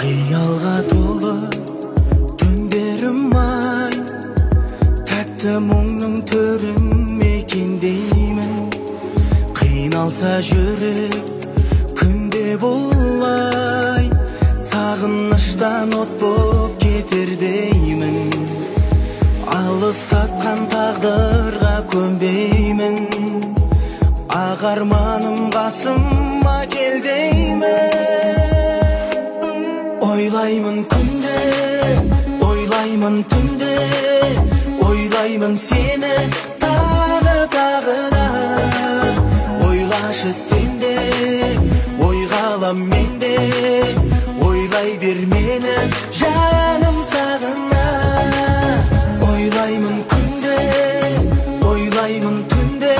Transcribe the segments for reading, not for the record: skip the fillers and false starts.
Қиялға толы түндерім ай, тәтті мұңның төрім мекендеймін. Қиналса жүрек күнде болай, сағыныштан от боп кетер деймін. Алыстатқан тағдырға көнбеймін, ақ арманым қасыма кел деймін. Ойлаймын күнде, ойлаймын түнде, ойлаймын сені тағы да. Ойлашы сенде, ойға алам менде, ойлай бер мені жаным сағына. Ойлаймын күнде, ойлаймын түнде,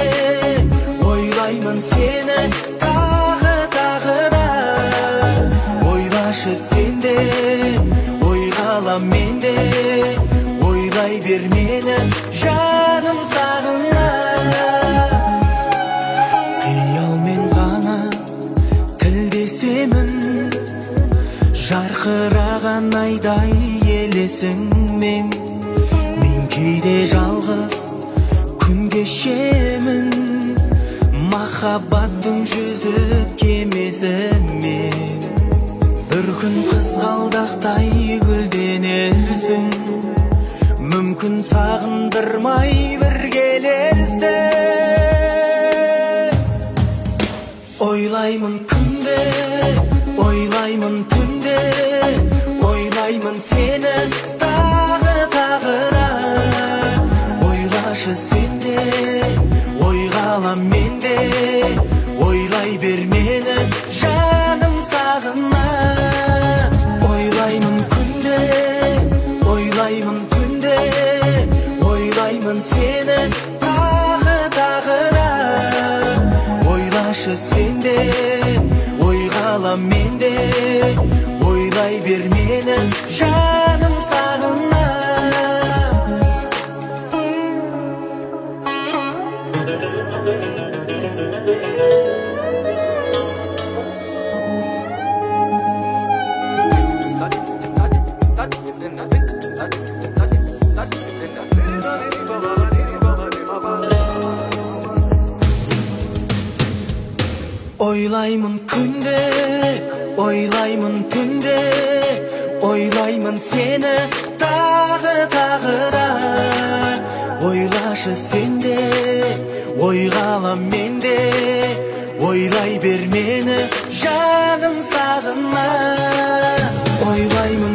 ойлаймын сені тағы да. Ойлашы сенде, ойға алам менде, ойлай бер мені жаным сағына. Қиялмен ғана тілдесемін, жарқыраған айдай елесіңмен. Мен кейде жалғыз күн кешемін, махаббаттың жүзіп кемесімен. Bir күн қызғалдақтай гүлденерсің, мүмкін сағындырмай бір келерсің. Ойлаймын күнде, ойлаймын түнде, ойлаймын сені тағы да. Ойлашы сенде, ойға алам менде, ойлай бер мені жаным сағына. Ойлаймын күнде, ойлаймын түнде, ойлаймын сені тағы да. Ойлашы сенде, ойға алам менде, ойлай бер мені жаным сағына. Ойлаймын күнде, ойлаймын түнде, ойлаймын сені тағы да. Ойлашы сенде, ойға алам менде, ойлай бер мені жаным сағына. Ойлаймын